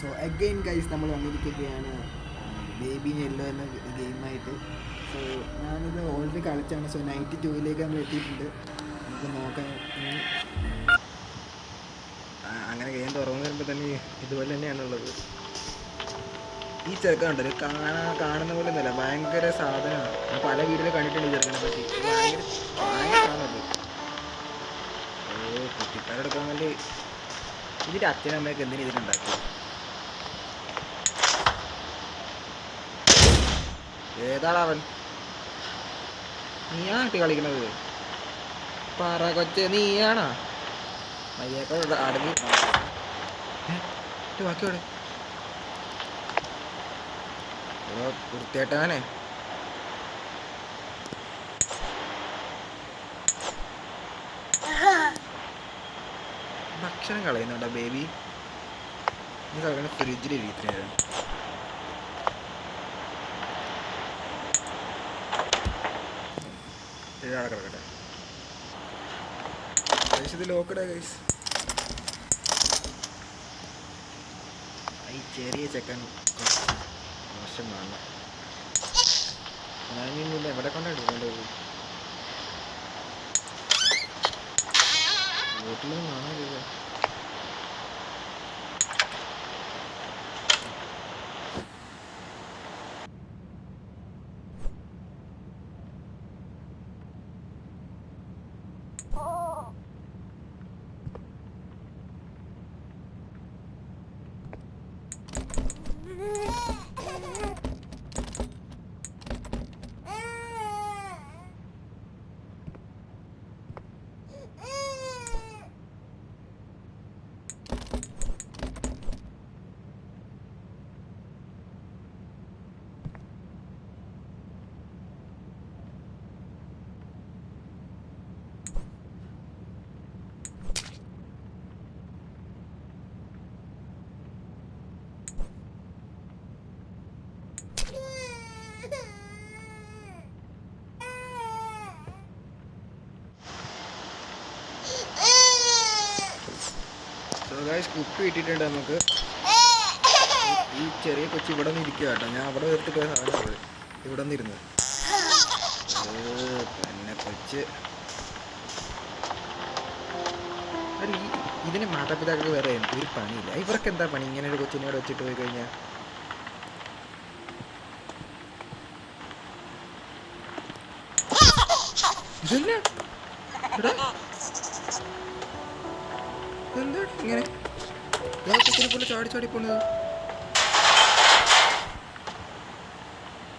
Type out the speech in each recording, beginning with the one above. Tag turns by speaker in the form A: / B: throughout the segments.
A: So again guys നമ്മൾ വന്നിരിക്കുകയാണ് baby yellow എന്ന ഗെയിമായിട്ട്. സോ ഞാനിത് ഓൾറെഡി കളിച്ചാണ്. സോ 92 നമ്മൾ എത്തിയിട്ടുണ്ട്. നമുക്ക് നോക്കാം. അങ്ങനെ ഗെയിം തുറന്നു വരുമ്പോൾ തന്നെ ഇതുപോലെ തന്നെയാണുള്ളത്. ഈ ചെറുക്കനുണ്ട്, കാണുന്ന പോലെ ഒന്നുമല്ല, ഭയങ്കര സാധനമാണ്. ഞാൻ പല വീഡിയോയിൽ കണ്ടിട്ടുണ്ട് ഈ ചെറുക്കനെ പറ്റി. ഭയങ്കര കുട്ടിക്കാരെടുക്കാൻ വേണ്ടി ഇതിൻ്റെ അച്ഛനും അമ്മയൊക്കെ എന്തിനും ഇതിനുണ്ടാക്കി. ഏതാണ് അവൻ? നീയാണ് കുട്ടി കളിക്കണത്? പറ കൊച്ചെ, നീയാണോ? അയ്യൊക്കെ അടങ്ങി ബാക്കിയോടെ വൃത്തിയായിട്ടാനെ. ഭക്ഷണം കളയുന്നുണ്ടോ ബേബി? നീ കളക്കണ ഫ്രിഡ്ജിൽ ഇരിക്കുന്നതാണ്. കിടക്കട്ടെ. ഇത് ലോക്കഡാ ഗൈസ്. ഈ ചെറിയ ചെക്കൻ മോശമാണ്. ഞാനില്ല എവിടെ കൊണ്ടെടുക്കേണ്ടത്? വീട്ടിലൊന്നും കാണാനില്ല. കുപ്പി ഇട്ടിട്ടുണ്ട് നമുക്ക്. ഈ ചെറിയ കൊച്ചി ഇവിടെ നിന്ന് ഇരിക്കുക കേട്ടോ. ഞാൻ അവിടെ നിർത്തിട്ട് പോയ സാധനമാണ് ഇവിടെ നിന്നിരുന്നത്. പിന്നെ കൊച്ച് ഇതിന് മാതാപിതാക്കൾക്ക് വേറെ ഒരു പണിയില്ല. ഇവർക്ക് എന്താ പണി? ഇങ്ങനെ ഒരു കൊച്ചിനെ ഇവിടെ വെച്ചിട്ട് പോയി കഴിഞ്ഞാൽ ഇതന്നെ എന്താ ഇങ്ങനെ പോലെ ചാടി പോണത്?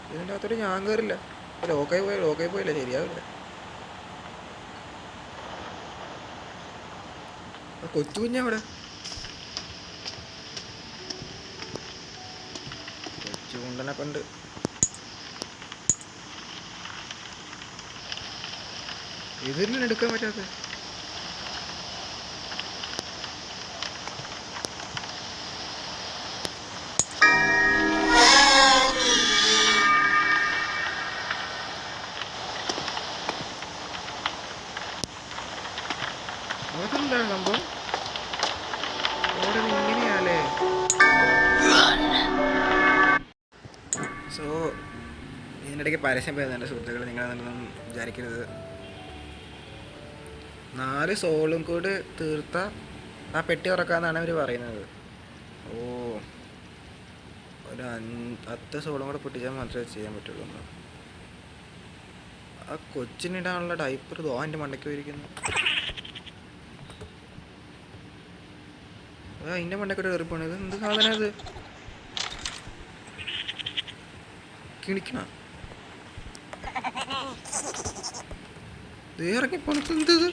A: ഇതിൻ്റെ അകത്തോട്ട് ഞാൻ കയറില്ല. ലോക്കായി പോയില്ല, ശരിയാവില്ല. കൊച്ചു കുഞ്ഞവിടെ കൊച്ചു കുണ്ടനെ കൊണ്ട് ഇതിന് എടുക്കാൻ പറ്റാത്ത അതെന്താണ് സംഭവം? അവിടെ ഇങ്ങനെയാലേ. സോ ഇതിനിടയ്ക്ക് പരസ്യം വരുന്നുണ്ട് സുഹൃത്തുക്കൾ, നിങ്ങളതൊന്നും വിചാരിക്കരുത്. 4 സോളും കൂടി തീർത്ത ആ പെട്ടി തുറക്കാന്നാണ് അവർ പറയുന്നത്. ഓ, ഒരു 10 സോളും കൂടെ പൊട്ടിച്ചാൽ മാത്രമേ ചെയ്യാൻ പറ്റുള്ളൂ. ആ കൊച്ചിനിടാനുള്ള ഡൈപ്പർ ദോ എൻ്റെ മണ്ടയ്ക്ക് പോയിരിക്കുന്നു. അതിൻ്റെ മണ്ടയ്ക്കൊരു എറിപ്പാണ്. ഇത് എന്ത് സാധനം? ഇത് കിണിക്കണ ഇറങ്ങിപ്പോണത്.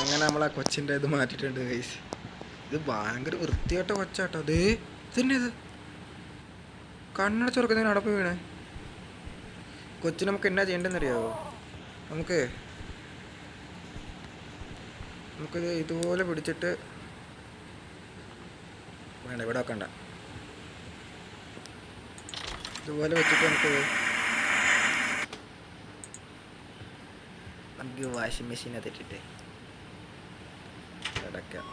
A: അങ്ങനെ നമ്മൾ ആ കൊച്ചിൻ്റെ ഇത് മാറ്റിയിട്ടുണ്ട് ഗൈസ്. ഇത് ഭയങ്കര വൃത്തിയായിട്ട കൊച്ചാട്ടോ. അതേ തന്നെ ഇത് കണ്ണടച്ചുറക്കുന്നതിന് അടപ്പ് വീണേ. കൊച്ചിന് നമുക്ക് എന്നാ ചെയ്യേണ്ടതെന്നറിയാവോ? നമുക്കിത് ഇതുപോലെ പിടിച്ചിട്ട് വേണ്ട, ഇവിടെ വെക്കണ്ട, ഇതുപോലെ വെച്ചിട്ട് നമുക്ക് വാഷിംഗ് മെഷീനകത്ത് ഇട്ടിട്ട് കിടക്കാം.